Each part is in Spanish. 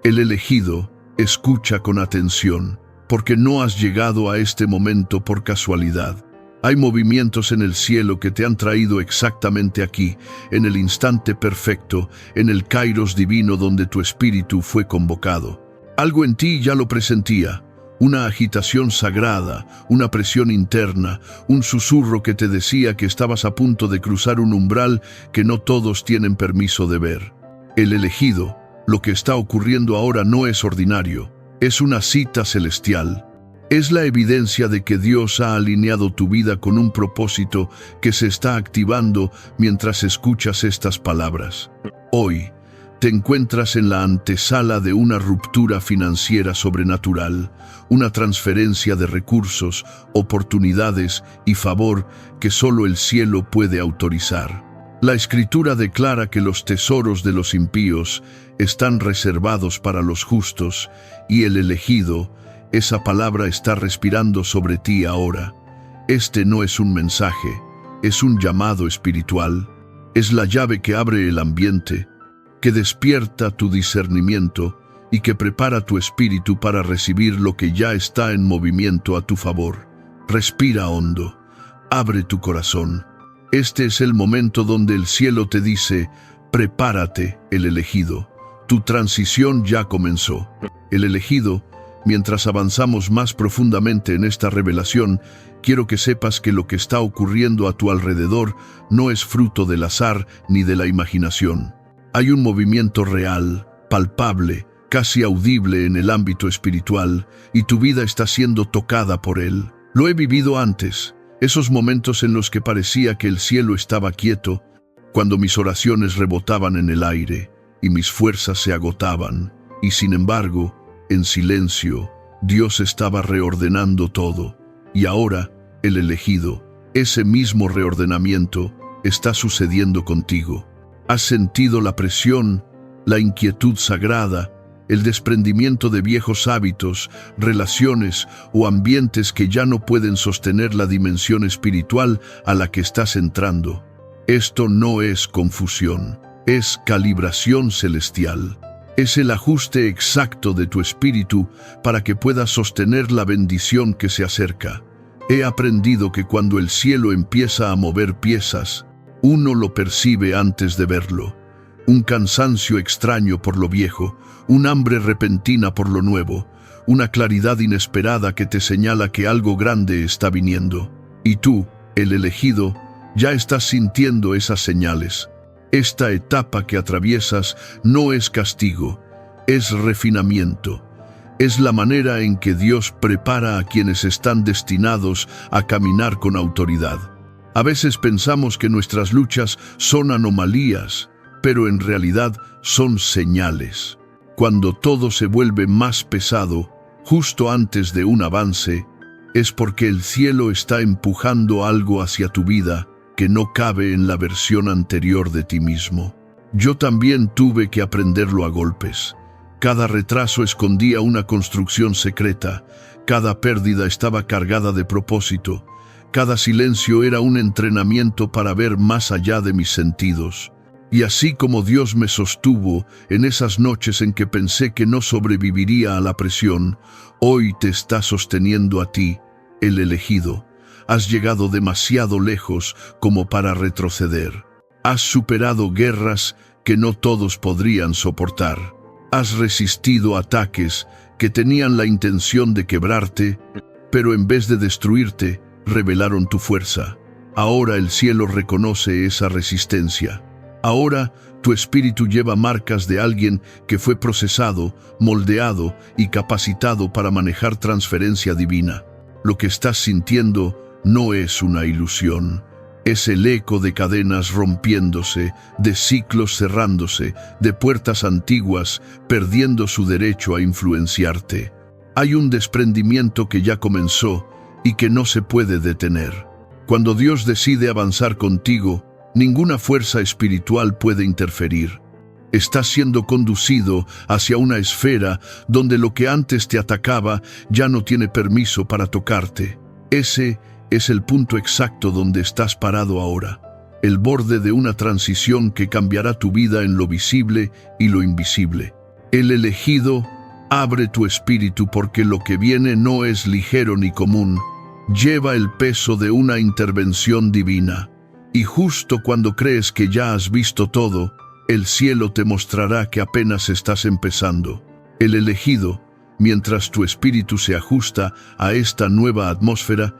El elegido escucha con atención, porque no has llegado a este momento por casualidad. Hay movimientos en el cielo que te han traído exactamente aquí, en el instante perfecto, en el kairos divino donde tu espíritu fue convocado. Algo en ti ya lo presentía, una agitación sagrada, una presión interna, un susurro que te decía que estabas a punto de cruzar un umbral que no todos tienen permiso de ver. El elegido, lo que está ocurriendo ahora no es ordinario, es una cita celestial. Es la evidencia de que Dios ha alineado tu vida con un propósito que se está activando mientras escuchas estas palabras. Hoy, te encuentras en la antesala de una ruptura financiera sobrenatural, una transferencia de recursos, oportunidades y favor que solo el cielo puede autorizar. La Escritura declara que los tesoros de los impíos están reservados para los justos y el elegido, esa palabra está respirando sobre ti ahora. Este no es un mensaje, es un llamado espiritual. Es la llave que abre el ambiente, que despierta tu discernimiento y que prepara tu espíritu para recibir lo que ya está en movimiento a tu favor. Respira hondo, abre tu corazón. Este es el momento donde el cielo te dice, prepárate, el elegido. Tu transición ya comenzó. El elegido, mientras avanzamos más profundamente en esta revelación, quiero que sepas que lo que está ocurriendo a tu alrededor no es fruto del azar ni de la imaginación. Hay un movimiento real, palpable, casi audible en el ámbito espiritual, y tu vida está siendo tocada por él. Lo he vivido antes, esos momentos en los que parecía que el cielo estaba quieto, cuando mis oraciones rebotaban en el aire y mis fuerzas se agotaban, y sin embargo, en silencio, Dios estaba reordenando todo. Y ahora, el elegido, ese mismo reordenamiento está sucediendo contigo. Has sentido la presión, la inquietud sagrada, el desprendimiento de viejos hábitos, relaciones o ambientes que ya no pueden sostener la dimensión espiritual a la que estás entrando. Esto no es confusión, es calibración celestial. Es el ajuste exacto de tu espíritu para que puedas sostener la bendición que se acerca. He aprendido que cuando el cielo empieza a mover piezas, uno lo percibe antes de verlo. Un cansancio extraño por lo viejo, un hambre repentina por lo nuevo, una claridad inesperada que te señala que algo grande está viniendo. Y tú, el elegido, ya estás sintiendo esas señales. Esta etapa que atraviesas no es castigo, es refinamiento. Es la manera en que Dios prepara a quienes están destinados a caminar con autoridad. A veces pensamos que nuestras luchas son anomalías, pero en realidad son señales. Cuando todo se vuelve más pesado, justo antes de un avance, es porque el cielo está empujando algo hacia tu vida que no cabe en la versión anterior de ti mismo. Yo también tuve que aprenderlo a golpes. Cada retraso escondía una construcción secreta, cada pérdida estaba cargada de propósito, cada silencio era un entrenamiento para ver más allá de mis sentidos. Y así como Dios me sostuvo en esas noches en que pensé que no sobreviviría a la presión, hoy te está sosteniendo a ti, el elegido. Has llegado demasiado lejos como para retroceder. Has superado guerras que no todos podrían soportar. Has resistido ataques que tenían la intención de quebrarte, pero en vez de destruirte, revelaron tu fuerza. Ahora el cielo reconoce esa resistencia. Ahora tu espíritu lleva marcas de alguien que fue procesado, moldeado y capacitado para manejar transferencia divina. Lo que estás sintiendo no es una ilusión. Es el eco de cadenas rompiéndose, de ciclos cerrándose, de puertas antiguas perdiendo su derecho a influenciarte. Hay un desprendimiento que ya comenzó y que no se puede detener. Cuando Dios decide avanzar contigo, ninguna fuerza espiritual puede interferir. Estás siendo conducido hacia una esfera donde lo que antes te atacaba ya no tiene permiso para tocarte. Ese es el punto exacto donde estás parado ahora, el borde de una transición que cambiará tu vida en lo visible y lo invisible. El elegido, abre tu espíritu porque lo que viene no es ligero ni común. Lleva el peso de una intervención divina. Y justo cuando crees que ya has visto todo, el cielo te mostrará que apenas estás empezando. El elegido, mientras tu espíritu se ajusta a esta nueva atmósfera,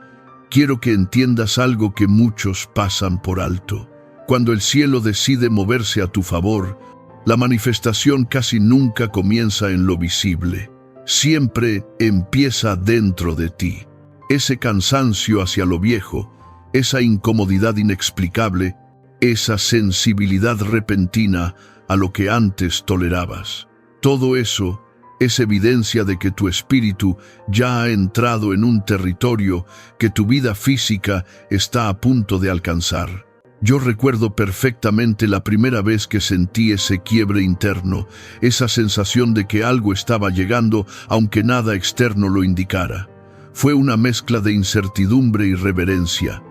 quiero que entiendas algo que muchos pasan por alto. Cuando el cielo decide moverse a tu favor, la manifestación casi nunca comienza en lo visible. Siempre empieza dentro de ti. Ese cansancio hacia lo viejo, esa incomodidad inexplicable, esa sensibilidad repentina a lo que antes tolerabas. Todo eso es evidencia de que tu espíritu ya ha entrado en un territorio que tu vida física está a punto de alcanzar. Yo recuerdo perfectamente la primera vez que sentí ese quiebre interno, esa sensación de que algo estaba llegando aunque nada externo lo indicara. Fue una mezcla de incertidumbre y reverencia.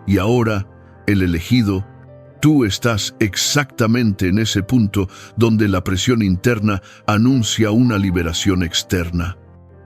Y ahora, el elegido, tú estás exactamente en ese punto donde la presión interna anuncia una liberación externa.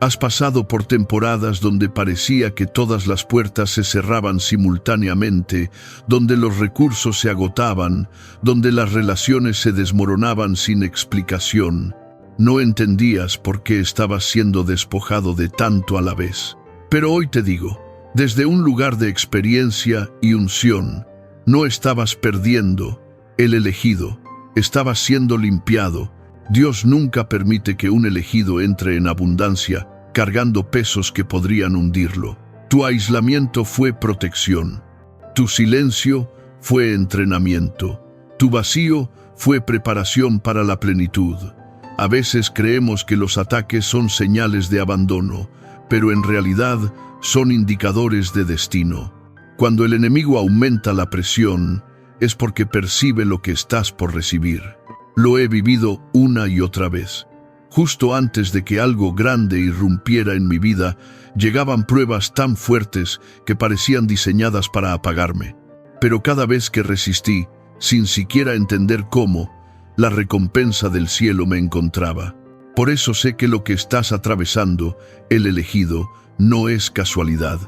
Has pasado por temporadas donde parecía que todas las puertas se cerraban simultáneamente, donde los recursos se agotaban, donde las relaciones se desmoronaban sin explicación. No entendías por qué estabas siendo despojado de tanto a la vez. Pero hoy te digo, desde un lugar de experiencia y unción, no estabas perdiendo, el elegido, estabas siendo limpiado. Dios nunca permite que un elegido entre en abundancia, cargando pesos que podrían hundirlo. Tu aislamiento fue protección. Tu silencio fue entrenamiento. Tu vacío fue preparación para la plenitud. A veces creemos que los ataques son señales de abandono, pero en realidad son indicadores de destino. Cuando el enemigo aumenta la presión, es porque percibe lo que estás por recibir. Lo he vivido una y otra vez. Justo antes de que algo grande irrumpiera en mi vida, llegaban pruebas tan fuertes que parecían diseñadas para apagarme. Pero cada vez que resistí, sin siquiera entender cómo, la recompensa del cielo me encontraba. Por eso sé que lo que estás atravesando, el elegido, no es casualidad.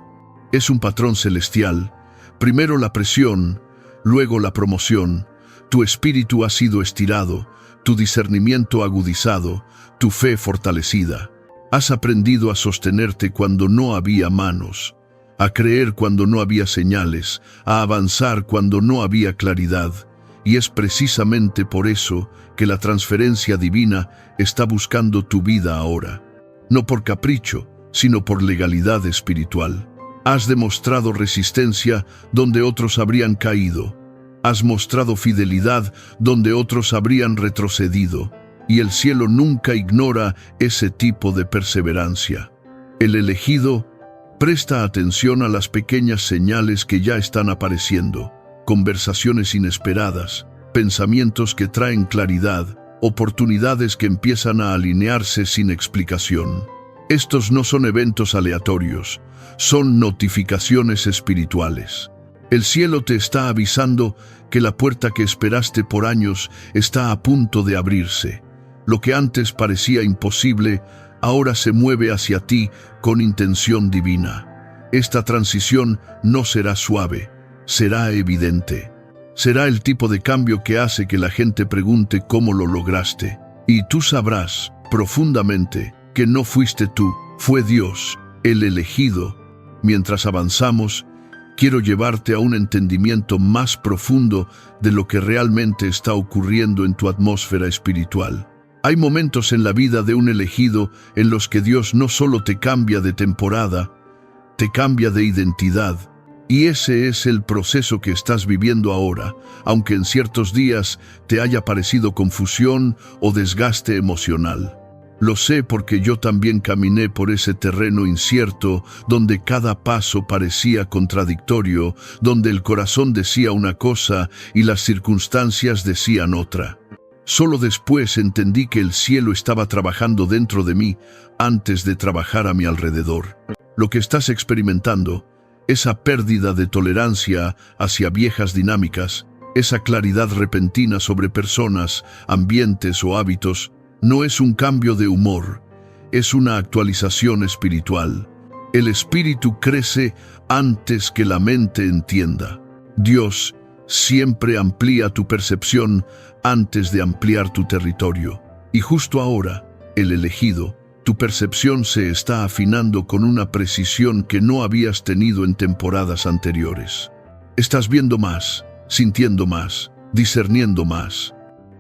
Es un patrón celestial. Primero la presión, luego la promoción. Tu espíritu ha sido estirado, tu discernimiento agudizado, tu fe fortalecida. Has aprendido a sostenerte cuando no había manos, a creer cuando no había señales, a avanzar cuando no había claridad. Y es precisamente por eso que la transferencia divina está buscando tu vida ahora. No por capricho, sino por legalidad espiritual. Has demostrado resistencia donde otros habrían caído. Has mostrado fidelidad donde otros habrían retrocedido. Y el cielo nunca ignora ese tipo de perseverancia. El elegido presta atención a las pequeñas señales que ya están apareciendo. Conversaciones inesperadas, pensamientos que traen claridad, oportunidades que empiezan a alinearse sin explicación. Estos no son eventos aleatorios, son notificaciones espirituales. El cielo te está avisando que la puerta que esperaste por años está a punto de abrirse. Lo que antes parecía imposible, ahora se mueve hacia ti con intención divina. Esta transición no será suave, será evidente. Será el tipo de cambio que hace que la gente pregunte cómo lo lograste. Y tú sabrás profundamente que no fuiste tú, fue Dios, el elegido. Mientras avanzamos, quiero llevarte a un entendimiento más profundo de lo que realmente está ocurriendo en tu atmósfera espiritual. Hay momentos en la vida de un elegido en los que Dios no solo te cambia de temporada, te cambia de identidad. Y ese es el proceso que estás viviendo ahora, aunque en ciertos días te haya parecido confusión o desgaste emocional. Lo sé porque yo también caminé por ese terreno incierto, donde cada paso parecía contradictorio, donde el corazón decía una cosa y las circunstancias decían otra. Solo después entendí que el cielo estaba trabajando dentro de mí antes de trabajar a mi alrededor. Lo que estás experimentando, esa pérdida de tolerancia hacia viejas dinámicas, esa claridad repentina sobre personas, ambientes o hábitos, No es un cambio de humor, es una actualización espiritual. El espíritu crece antes que la mente entienda. Dios siempre amplía tu percepción antes de ampliar tu territorio. Y justo ahora, el elegido, tu percepción se está afinando con una precisión que no habías tenido en temporadas anteriores. Estás viendo más, sintiendo más, discerniendo más.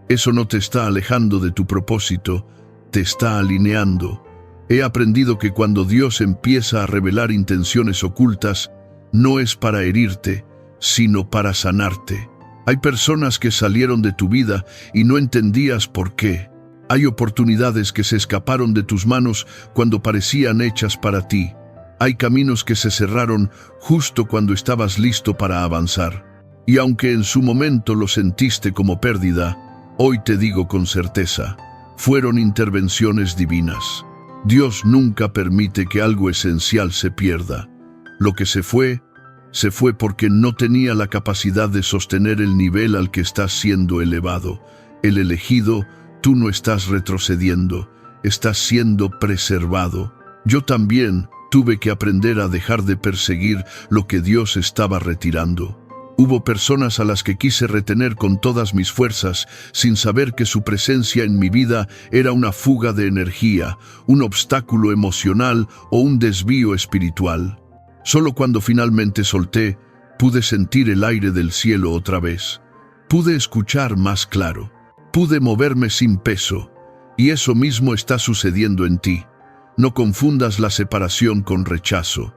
Eso no te está alejando de tu propósito, te está alineando. He aprendido que cuando Dios empieza a revelar intenciones ocultas, no es para herirte, sino para sanarte. Hay personas que salieron de tu vida y no entendías por qué. Hay oportunidades que se escaparon de tus manos cuando parecían hechas para ti. Hay caminos que se cerraron justo cuando estabas listo para avanzar. Y aunque en su momento lo sentiste como pérdida, hoy te digo con certeza, fueron intervenciones divinas. Dios nunca permite que algo esencial se pierda. Lo que se fue porque no tenía la capacidad de sostener el nivel al que estás siendo elevado. El elegido, tú no estás retrocediendo, estás siendo preservado. Yo también tuve que aprender a dejar de perseguir lo que Dios estaba retirando. Hubo personas a las que quise retener con todas mis fuerzas, sin saber que su presencia en mi vida era una fuga de energía, un obstáculo emocional o un desvío espiritual. Solo cuando finalmente solté, pude sentir el aire del cielo otra vez. Pude escuchar más claro. Pude moverme sin peso. Y eso mismo está sucediendo en ti. No confundas la separación con rechazo.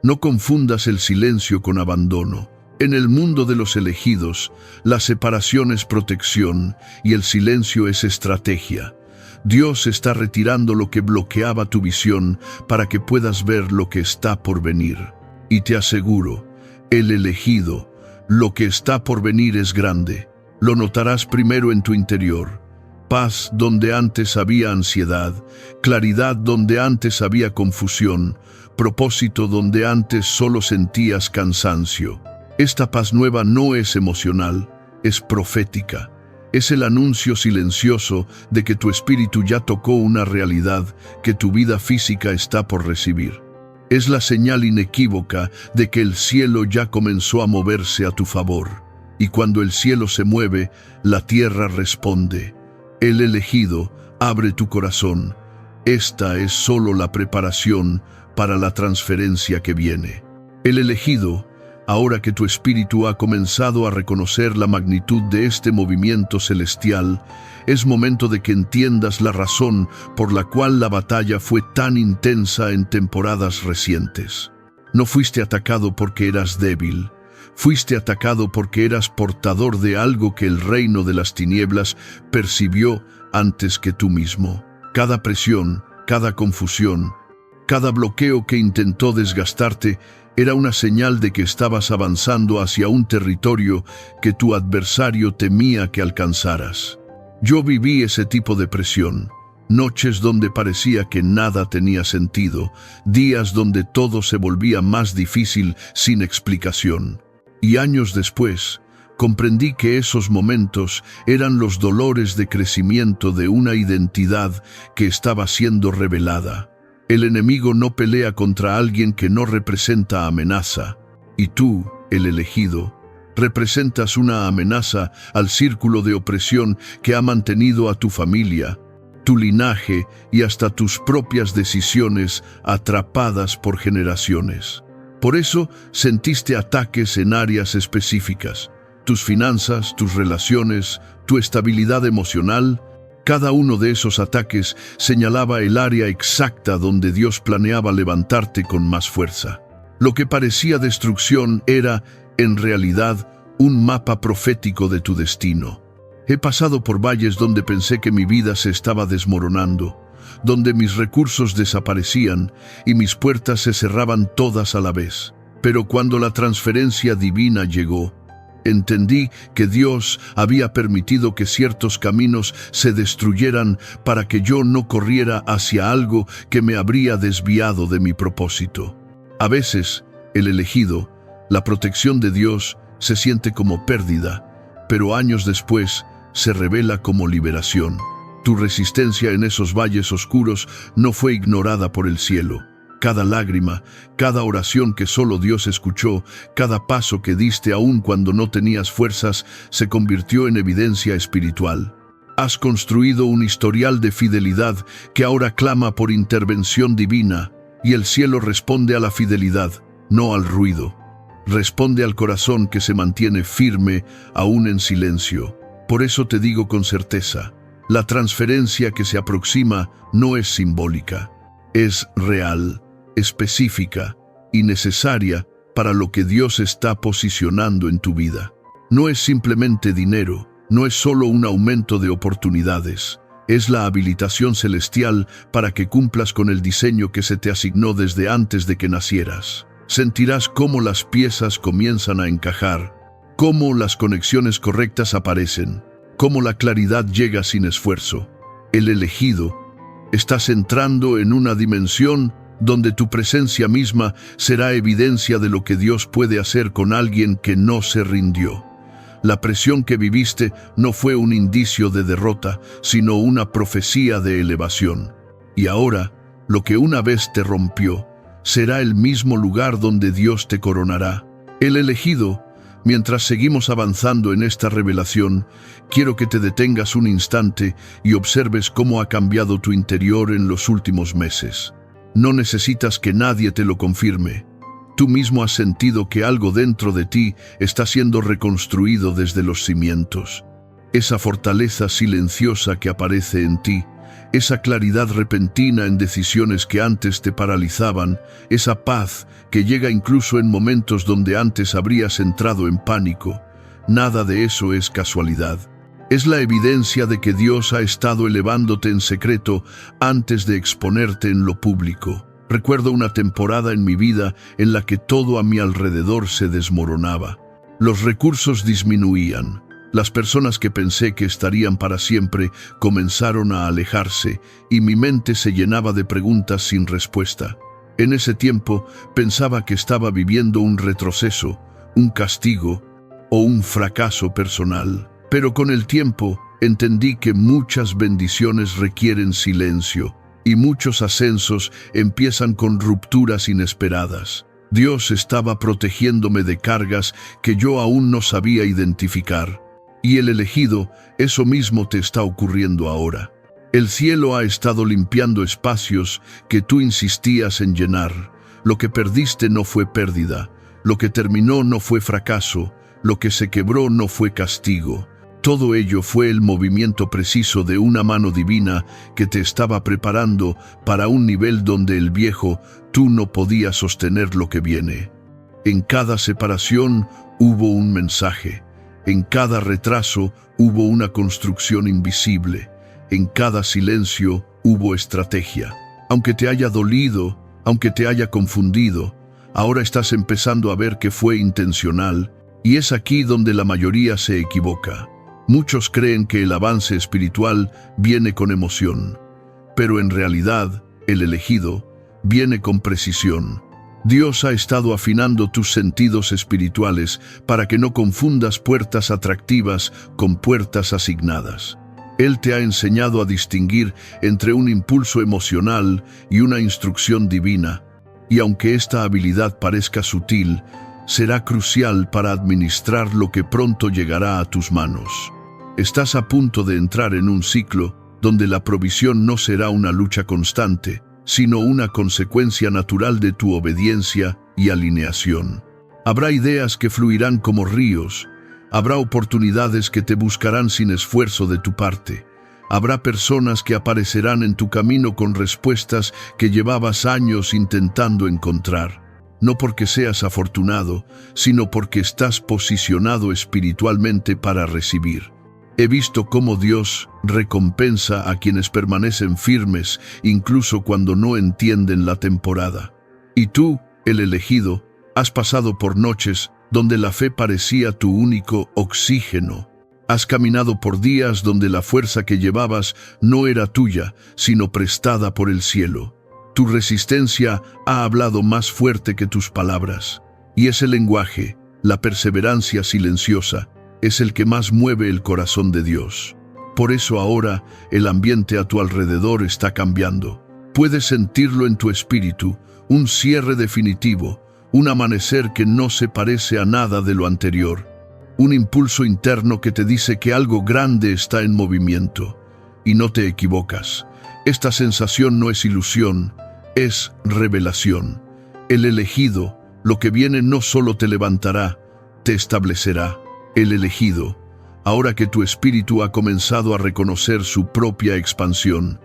No confundas el silencio con abandono. En el mundo de los elegidos, la separación es protección y el silencio es estrategia. Dios está retirando lo que bloqueaba tu visión para que puedas ver lo que está por venir. Y te aseguro, el elegido, lo que está por venir es grande. Lo notarás primero en tu interior. Paz donde antes había ansiedad, claridad donde antes había confusión, propósito donde antes solo sentías cansancio. Esta paz nueva no es emocional, es profética. Es el anuncio silencioso de que tu espíritu ya tocó una realidad que tu vida física está por recibir. Es la señal inequívoca de que el cielo ya comenzó a moverse a tu favor. Y cuando el cielo se mueve, la tierra responde. El elegido, abre tu corazón. Esta es solo la preparación para la transferencia que viene. El elegido, ahora que tu espíritu ha comenzado a reconocer la magnitud de este movimiento celestial, es momento de que entiendas la razón por la cual la batalla fue tan intensa en temporadas recientes. No fuiste atacado porque eras débil. Fuiste atacado porque eras portador de algo que el reino de las tinieblas percibió antes que tú mismo. Cada presión, cada confusión, cada bloqueo que intentó desgastarte era una señal de que estabas avanzando hacia un territorio que tu adversario temía que alcanzaras. Yo viví ese tipo de presión. Noches donde parecía que nada tenía sentido, días donde todo se volvía más difícil sin explicación. Y años después, comprendí que esos momentos eran los dolores de crecimiento de una identidad que estaba siendo revelada. El enemigo no pelea contra alguien que no representa amenaza. Y tú, el elegido, representas una amenaza al círculo de opresión que ha mantenido a tu familia, tu linaje y hasta tus propias decisiones atrapadas por generaciones. Por eso sentiste ataques en áreas específicas. Tus finanzas, tus relaciones, tu estabilidad emocional. Cada uno de esos ataques señalaba el área exacta donde Dios planeaba levantarte con más fuerza. Lo que parecía destrucción era, en realidad, un mapa profético de tu destino. He pasado por valles donde pensé que mi vida se estaba desmoronando, donde mis recursos desaparecían y mis puertas se cerraban todas a la vez. Pero cuando la transferencia divina llegó, entendí que Dios había permitido que ciertos caminos se destruyeran para que yo no corriera hacia algo que me habría desviado de mi propósito. A veces, el elegido, la protección de Dios, se siente como pérdida, pero años después se revela como liberación. Tu resistencia en esos valles oscuros no fue ignorada por el cielo. Cada lágrima, cada oración que solo Dios escuchó, cada paso que diste aún cuando no tenías fuerzas, se convirtió en evidencia espiritual. Has construido un historial de fidelidad que ahora clama por intervención divina, y el cielo responde a la fidelidad, no al ruido. Responde al corazón que se mantiene firme, aún en silencio. Por eso te digo con certeza, la transferencia que se aproxima no es simbólica, es real, específica y necesaria para lo que Dios está posicionando en tu vida. No es simplemente dinero, no es solo un aumento de oportunidades, es la habilitación celestial para que cumplas con el diseño que se te asignó desde antes de que nacieras. Sentirás cómo las piezas comienzan a encajar, cómo las conexiones correctas aparecen, cómo la claridad llega sin esfuerzo. El elegido, estás entrando en una dimensión donde tu presencia misma será evidencia de lo que Dios puede hacer con alguien que no se rindió. La presión que viviste no fue un indicio de derrota, sino una profecía de elevación. Y ahora, lo que una vez te rompió, será el mismo lugar donde Dios te coronará. El elegido, mientras seguimos avanzando en esta revelación, quiero que te detengas un instante y observes cómo ha cambiado tu interior en los últimos meses. No necesitas que nadie te lo confirme. Tú mismo has sentido que algo dentro de ti está siendo reconstruido desde los cimientos. Esa fortaleza silenciosa que aparece en ti, esa claridad repentina en decisiones que antes te paralizaban, esa paz que llega incluso en momentos donde antes habrías entrado en pánico, nada de eso es casualidad. Es la evidencia de que Dios ha estado elevándote en secreto antes de exponerte en lo público. Recuerdo una temporada en mi vida en la que todo a mi alrededor se desmoronaba. Los recursos disminuían. Las personas que pensé que estarían para siempre comenzaron a alejarse y mi mente se llenaba de preguntas sin respuesta. En ese tiempo pensaba que estaba viviendo un retroceso, un castigo o un fracaso personal. Pero con el tiempo entendí que muchas bendiciones requieren silencio y muchos ascensos empiezan con rupturas inesperadas. Dios estaba protegiéndome de cargas que yo aún no sabía identificar. Y el elegido, eso mismo te está ocurriendo ahora. El cielo ha estado limpiando espacios que tú insistías en llenar. Lo que perdiste no fue pérdida, lo que terminó no fue fracaso, lo que se quebró no fue castigo. Todo ello fue el movimiento preciso de una mano divina que te estaba preparando para un nivel donde el viejo tú no podías sostener lo que viene. En cada separación hubo un mensaje. En cada retraso hubo una construcción invisible. En cada silencio hubo estrategia. Aunque te haya dolido, aunque te haya confundido, ahora estás empezando a ver que fue intencional, y es aquí donde la mayoría se equivoca. Muchos creen que el avance espiritual viene con emoción, pero en realidad, el elegido viene con precisión. Dios ha estado afinando tus sentidos espirituales para que no confundas puertas atractivas con puertas asignadas. Él te ha enseñado a distinguir entre un impulso emocional y una instrucción divina, y aunque esta habilidad parezca sutil, será crucial para administrar lo que pronto llegará a tus manos. Estás a punto de entrar en un ciclo donde la provisión no será una lucha constante, sino una consecuencia natural de tu obediencia y alineación. Habrá ideas que fluirán como ríos, habrá oportunidades que te buscarán sin esfuerzo de tu parte, habrá personas que aparecerán en tu camino con respuestas que llevabas años intentando encontrar, no porque seas afortunado, sino porque estás posicionado espiritualmente para recibir. He visto cómo Dios recompensa a quienes permanecen firmes, incluso cuando no entienden la temporada. Y tú, el elegido, has pasado por noches donde la fe parecía tu único oxígeno. Has caminado por días donde la fuerza que llevabas no era tuya, sino prestada por el cielo. Tu resistencia ha hablado más fuerte que tus palabras. Y ese lenguaje, la perseverancia silenciosa, es el que más mueve el corazón de Dios. Por eso ahora el ambiente a tu alrededor está cambiando. Puedes sentirlo en tu espíritu, un cierre definitivo, un amanecer que no se parece a nada de lo anterior. Un impulso interno que te dice que algo grande está en movimiento. Y no te equivocas. Esta sensación no es ilusión, es revelación. El elegido, lo que viene no solo te levantará, te establecerá. El elegido, ahora que tu espíritu ha comenzado a reconocer su propia expansión,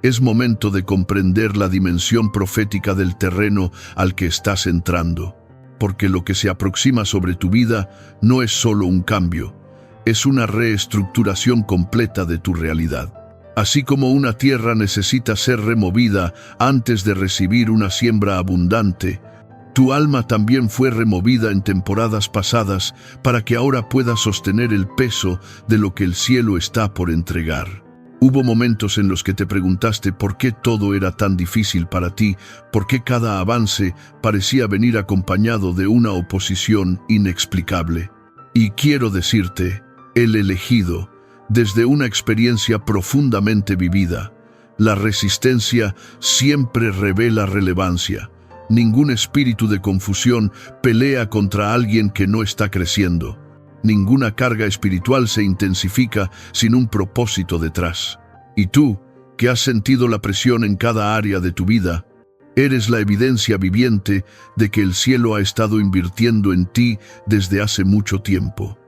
es momento de comprender la dimensión profética del terreno al que estás entrando. Porque lo que se aproxima sobre tu vida no es solo un cambio, es una reestructuración completa de tu realidad. Así como una tierra necesita ser removida antes de recibir una siembra abundante, tu alma también fue removida en temporadas pasadas para que ahora puedas sostener el peso de lo que el cielo está por entregar. Hubo momentos en los que te preguntaste por qué todo era tan difícil para ti, por qué cada avance parecía venir acompañado de una oposición inexplicable. Y quiero decirte, el elegido, desde una experiencia profundamente vivida, la resistencia siempre revela relevancia. Ningún espíritu de confusión pelea contra alguien que no está creciendo. Ninguna carga espiritual se intensifica sin un propósito detrás. Y tú, que has sentido la presión en cada área de tu vida, eres la evidencia viviente de que el cielo ha estado invirtiendo en ti desde hace mucho tiempo.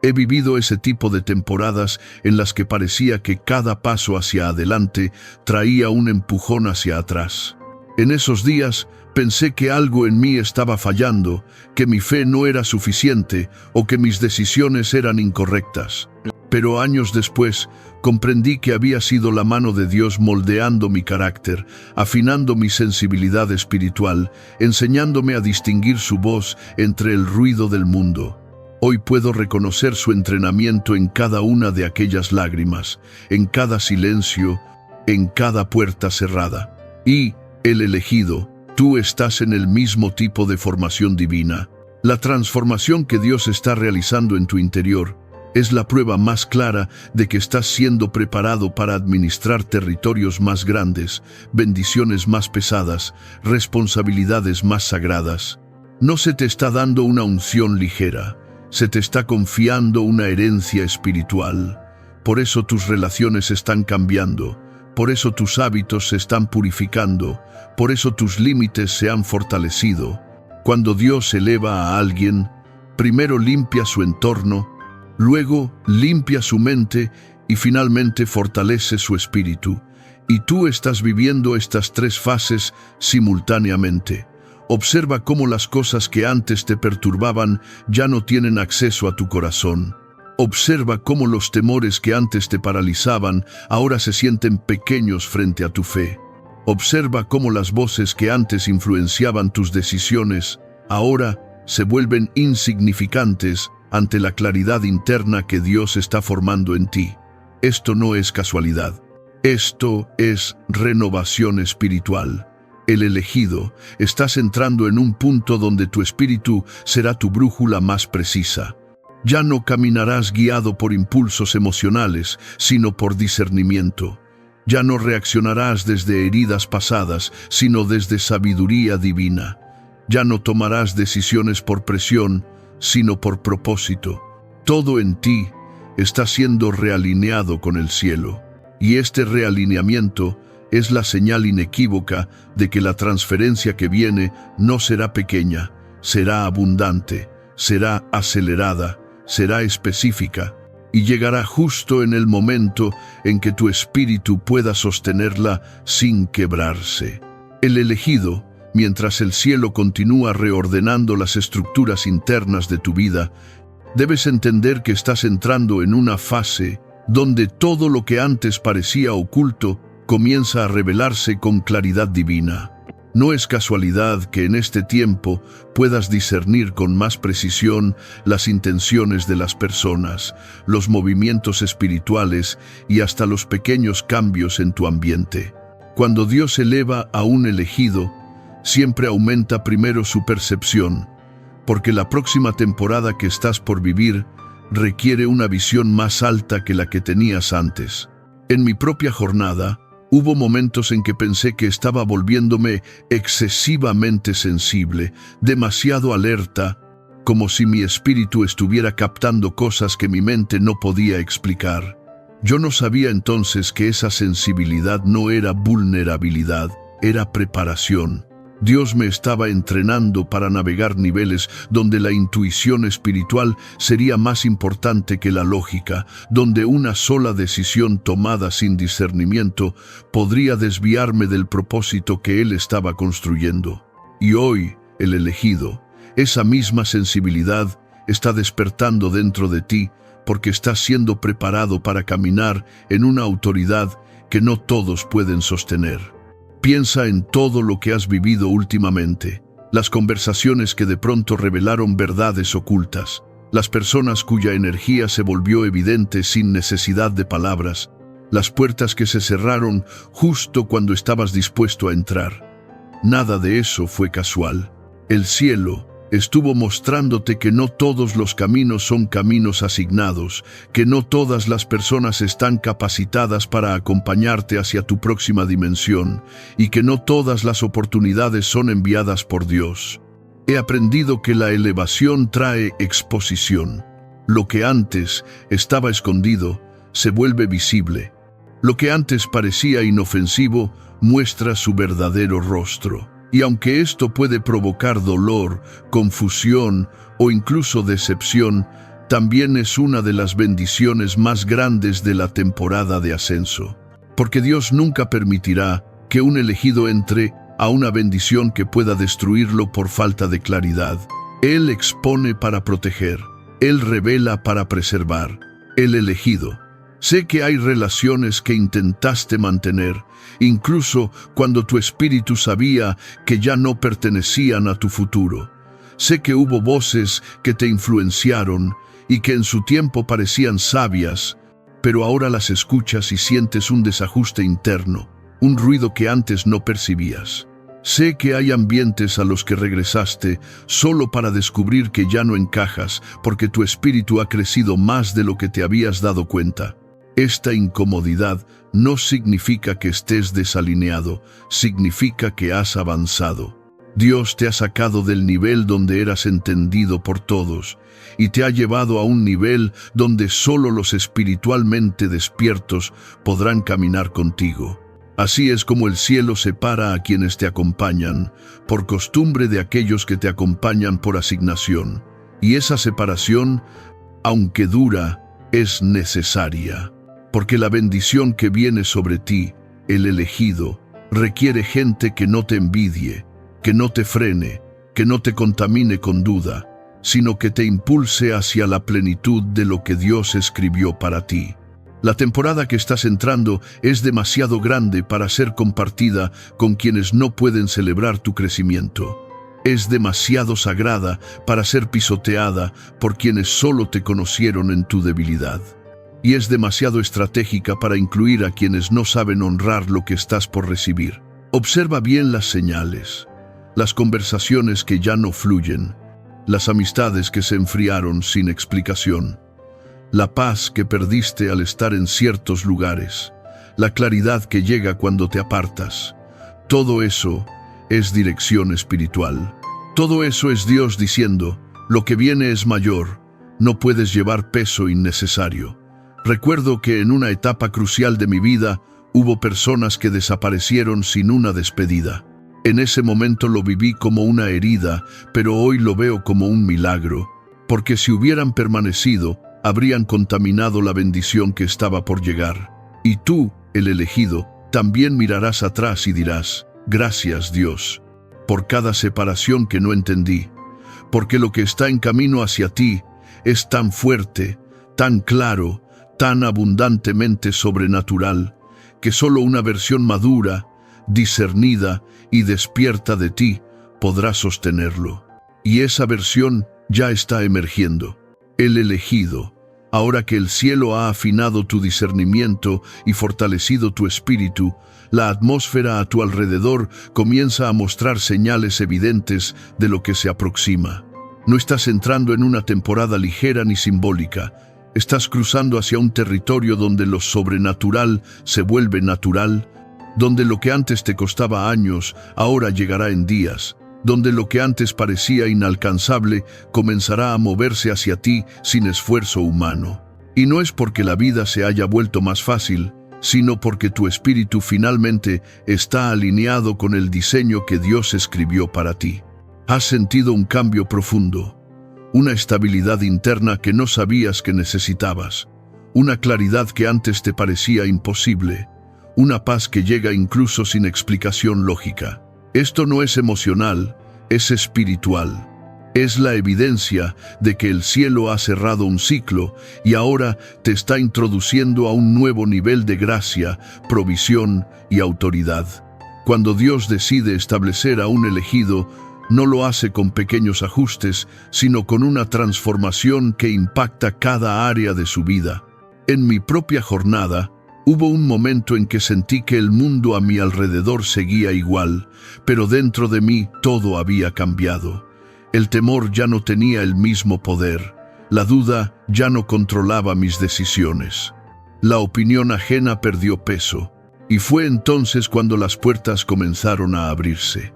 He vivido ese tipo de temporadas en las que parecía que cada paso hacia adelante traía un empujón hacia atrás. En esos días pensé que algo en mí estaba fallando, que mi fe no era suficiente o que mis decisiones eran incorrectas. Pero años después comprendí que había sido la mano de Dios moldeando mi carácter, afinando mi sensibilidad espiritual, enseñándome a distinguir su voz entre el ruido del mundo. Hoy puedo reconocer su entrenamiento en cada una de aquellas lágrimas, en cada silencio, en cada puerta cerrada. Y, el elegido, tú estás en el mismo tipo de formación divina. La transformación que Dios está realizando en tu interior es la prueba más clara de que estás siendo preparado para administrar territorios más grandes, bendiciones más pesadas, responsabilidades más sagradas. No se te está dando una unción ligera, se te está confiando una herencia espiritual. Por eso tus relaciones están cambiando, por eso tus hábitos se están purificando, por eso tus límites se han fortalecido. Cuando Dios eleva a alguien, primero limpia su entorno, luego limpia su mente y finalmente fortalece su espíritu. Y tú estás viviendo estas tres fases simultáneamente. Observa cómo las cosas que antes te perturbaban ya no tienen acceso a tu corazón. Observa cómo los temores que antes te paralizaban ahora se sienten pequeños frente a tu fe. Observa cómo las voces que antes influenciaban tus decisiones ahora se vuelven insignificantes ante la claridad interna que Dios está formando en ti. Esto no es casualidad. Esto es renovación espiritual. El elegido, estás entrando en un punto donde tu espíritu será tu brújula más precisa. Ya no caminarás guiado por impulsos emocionales, sino por discernimiento. Ya no reaccionarás desde heridas pasadas, sino desde sabiduría divina. Ya no tomarás decisiones por presión, sino por propósito. Todo en ti está siendo realineado con el cielo. Y este realineamiento es la señal inequívoca de que la transferencia que viene no será pequeña, será abundante, será acelerada, será específica y llegará justo en el momento en que tu espíritu pueda sostenerla sin quebrarse. El elegido, mientras el cielo continúa reordenando las estructuras internas de tu vida, debes entender que estás entrando en una fase donde todo lo que antes parecía oculto comienza a revelarse con claridad divina. No es casualidad que en este tiempo puedas discernir con más precisión las intenciones de las personas, los movimientos espirituales y hasta los pequeños cambios en tu ambiente. Cuando Dios eleva a un elegido, siempre aumenta primero su percepción, porque la próxima temporada que estás por vivir requiere una visión más alta que la que tenías antes. En mi propia jornada, hubo momentos en que pensé que estaba volviéndome excesivamente sensible, demasiado alerta, como si mi espíritu estuviera captando cosas que mi mente no podía explicar. Yo no sabía entonces que esa sensibilidad no era vulnerabilidad, era preparación. Dios me estaba entrenando para navegar niveles donde la intuición espiritual sería más importante que la lógica, donde una sola decisión tomada sin discernimiento podría desviarme del propósito que Él estaba construyendo. Y hoy, el elegido, esa misma sensibilidad está despertando dentro de ti porque estás siendo preparado para caminar en una autoridad que no todos pueden sostener. Piensa en todo lo que has vivido últimamente, las conversaciones que de pronto revelaron verdades ocultas, las personas cuya energía se volvió evidente sin necesidad de palabras, las puertas que se cerraron justo cuando estabas dispuesto a entrar. Nada de eso fue casual. El cielo estuvo mostrándote que no todos los caminos son caminos asignados, que no todas las personas están capacitadas para acompañarte hacia tu próxima dimensión, y que no todas las oportunidades son enviadas por Dios. He aprendido que la elevación trae exposición. Lo que antes estaba escondido se vuelve visible. Lo que antes parecía inofensivo muestra su verdadero rostro. Y aunque esto puede provocar dolor, confusión o incluso decepción, también es una de las bendiciones más grandes de la temporada de ascenso. Porque Dios nunca permitirá que un elegido entre a una bendición que pueda destruirlo por falta de claridad. Él expone para proteger, Él revela para preservar. El elegido. Sé que hay relaciones que intentaste mantener, incluso cuando tu espíritu sabía que ya no pertenecían a tu futuro. Sé que hubo voces que te influenciaron y que en su tiempo parecían sabias, pero ahora las escuchas y sientes un desajuste interno, un ruido que antes no percibías. Sé que hay ambientes a los que regresaste solo para descubrir que ya no encajas porque tu espíritu ha crecido más de lo que te habías dado cuenta. Esta incomodidad no significa que estés desalineado, significa que has avanzado. Dios te ha sacado del nivel donde eras entendido por todos y te ha llevado a un nivel donde solo los espiritualmente despiertos podrán caminar contigo. Así es como el cielo separa a quienes te acompañan, por costumbre de aquellos que te acompañan por asignación. Y esa separación, aunque dura, es necesaria. Porque la bendición que viene sobre ti, el elegido, requiere gente que no te envidie, que no te frene, que no te contamine con duda, sino que te impulse hacia la plenitud de lo que Dios escribió para ti. La temporada que estás entrando es demasiado grande para ser compartida con quienes no pueden celebrar tu crecimiento. Es demasiado sagrada para ser pisoteada por quienes solo te conocieron en tu debilidad. Y es demasiado estratégica para incluir a quienes no saben honrar lo que estás por recibir. Observa bien las señales, las conversaciones que ya no fluyen, las amistades que se enfriaron sin explicación, la paz que perdiste al estar en ciertos lugares, la claridad que llega cuando te apartas. Todo eso es dirección espiritual. Todo eso es Dios diciendo, lo que viene es mayor, no puedes llevar peso innecesario. Recuerdo que en una etapa crucial de mi vida hubo personas que desaparecieron sin una despedida. En ese momento lo viví como una herida, pero hoy lo veo como un milagro, porque si hubieran permanecido, habrían contaminado la bendición que estaba por llegar. Y tú, el elegido, también mirarás atrás y dirás, gracias Dios, por cada separación que no entendí, porque lo que está en camino hacia ti es tan fuerte, tan claro, tan abundantemente sobrenatural, que solo una versión madura, discernida y despierta de ti podrá sostenerlo. Y esa versión ya está emergiendo. El elegido, ahora que el cielo ha afinado tu discernimiento y fortalecido tu espíritu, la atmósfera a tu alrededor comienza a mostrar señales evidentes de lo que se aproxima. No estás entrando en una temporada ligera ni simbólica. Estás cruzando hacia un territorio donde lo sobrenatural se vuelve natural, donde lo que antes te costaba años, ahora llegará en días, donde lo que antes parecía inalcanzable comenzará a moverse hacia ti sin esfuerzo humano. Y no es porque la vida se haya vuelto más fácil, sino porque tu espíritu finalmente está alineado con el diseño que Dios escribió para ti. Has sentido un cambio profundo, una estabilidad interna que no sabías que necesitabas, una claridad que antes te parecía imposible, una paz que llega incluso sin explicación lógica. Esto no es emocional, es espiritual. Es la evidencia de que el cielo ha cerrado un ciclo y ahora te está introduciendo a un nuevo nivel de gracia, provisión y autoridad. Cuando Dios decide establecer a un elegido, no lo hace con pequeños ajustes, sino con una transformación que impacta cada área de su vida. En mi propia jornada, hubo un momento en que sentí que el mundo a mi alrededor seguía igual, pero dentro de mí todo había cambiado. El temor ya no tenía el mismo poder, la duda ya no controlaba mis decisiones. La opinión ajena perdió peso, y fue entonces cuando las puertas comenzaron a abrirse.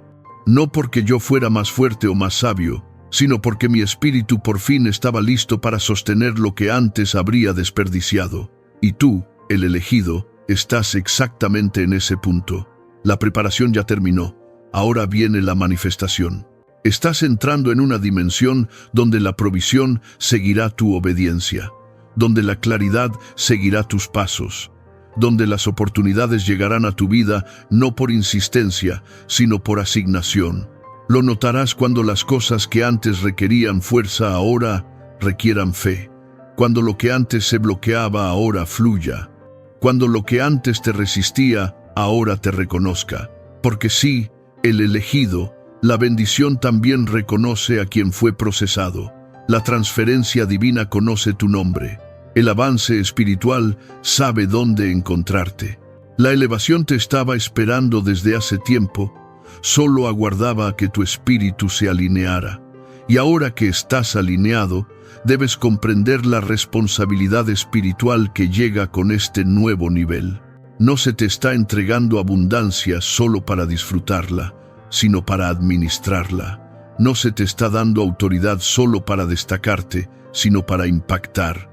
No porque yo fuera más fuerte o más sabio, sino porque mi espíritu por fin estaba listo para sostener lo que antes habría desperdiciado. Y tú, el elegido, estás exactamente en ese punto. La preparación ya terminó, ahora viene la manifestación. Estás entrando en una dimensión donde la provisión seguirá tu obediencia, donde la claridad seguirá tus pasos, donde las oportunidades llegarán a tu vida no por insistencia, sino por asignación. Lo notarás cuando las cosas que antes requerían fuerza ahora requieran fe, cuando lo que antes se bloqueaba ahora fluya, cuando lo que antes te resistía ahora te reconozca. Porque sí, el elegido, la bendición también reconoce a quien fue procesado. La transferencia divina conoce tu nombre. El avance espiritual sabe dónde encontrarte. La elevación te estaba esperando desde hace tiempo, solo aguardaba a que tu espíritu se alineara. Y ahora que estás alineado, debes comprender la responsabilidad espiritual que llega con este nuevo nivel. No se te está entregando abundancia solo para disfrutarla, sino para administrarla. No se te está dando autoridad solo para destacarte, sino para impactar.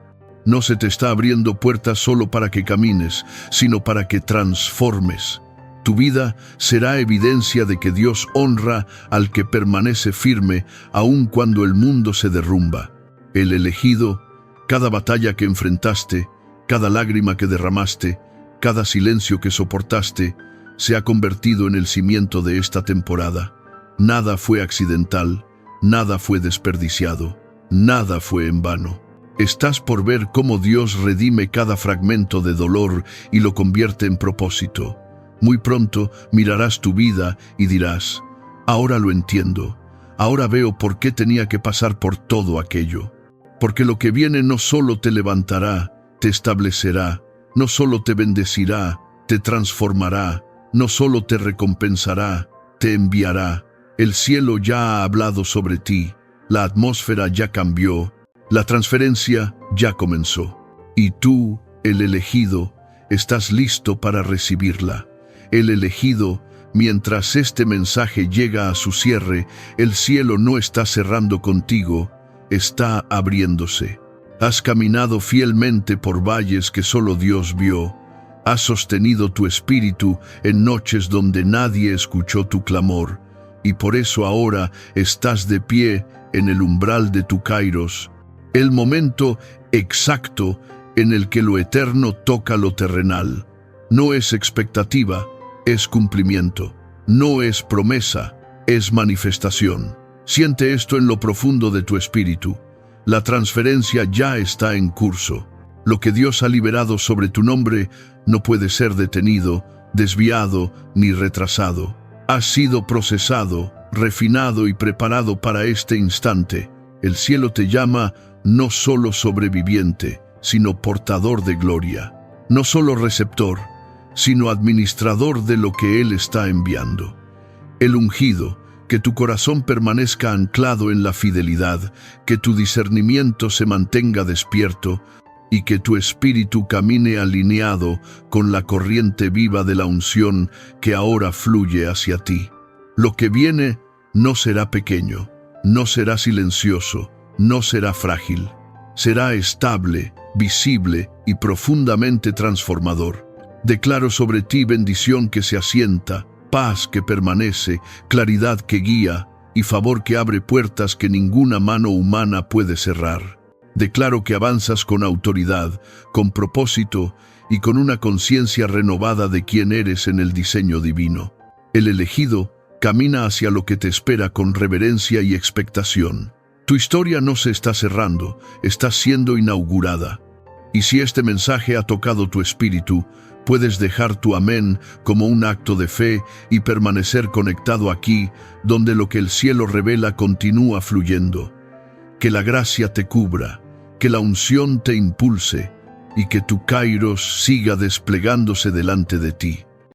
No se te está abriendo puertas solo para que camines, sino para que transformes. Tu vida será evidencia de que Dios honra al que permanece firme, aun cuando el mundo se derrumba. El elegido, cada batalla que enfrentaste, cada lágrima que derramaste, cada silencio que soportaste, se ha convertido en el cimiento de esta temporada. Nada fue accidental, nada fue desperdiciado, nada fue en vano. Estás por ver cómo Dios redime cada fragmento de dolor y lo convierte en propósito. Muy pronto mirarás tu vida y dirás, ahora lo entiendo, ahora veo por qué tenía que pasar por todo aquello. Porque lo que viene no solo te levantará, te establecerá, no solo te bendecirá, te transformará, no solo te recompensará, te enviará. El cielo ya ha hablado sobre ti, la atmósfera ya cambió, la transferencia ya comenzó. Y tú, el elegido, estás listo para recibirla. El elegido, mientras este mensaje llega a su cierre, el cielo no está cerrando contigo, está abriéndose. Has caminado fielmente por valles que solo Dios vio. Has sostenido tu espíritu en noches donde nadie escuchó tu clamor, y por eso ahora estás de pie en el umbral de tu kairos, el momento exacto en el que lo eterno toca lo terrenal. No es expectativa, es cumplimiento. No es promesa, es manifestación. Siente esto en lo profundo de tu espíritu. La transferencia ya está en curso. Lo que Dios ha liberado sobre tu nombre no puede ser detenido, desviado ni retrasado. Has sido procesado, refinado y preparado para este instante. El cielo te llama no solo sobreviviente, sino portador de gloria. No solo receptor, sino administrador de lo que Él está enviando. El ungido, Que tu corazón permanezca anclado en la fidelidad, que tu discernimiento se mantenga despierto y que tu espíritu camine alineado con la corriente viva de la unción que ahora fluye hacia ti. Lo que viene no será pequeño, no será silencioso, no será frágil. Será estable, visible y profundamente transformador. Declaro sobre ti bendición que se asienta, paz que permanece, claridad que guía y favor que abre puertas que ninguna mano humana puede cerrar. Declaro que avanzas con autoridad, con propósito y con una conciencia renovada de quién eres en el diseño divino. El elegido camina hacia lo que te espera con reverencia y expectación. Tu historia no se está cerrando, está siendo inaugurada. Y si este mensaje ha tocado tu espíritu, puedes dejar tu amén como un acto de fe y permanecer conectado aquí, donde lo que el cielo revela continúa fluyendo. Que la gracia te cubra, que la unción te impulse y que tu kairos siga desplegándose delante de ti.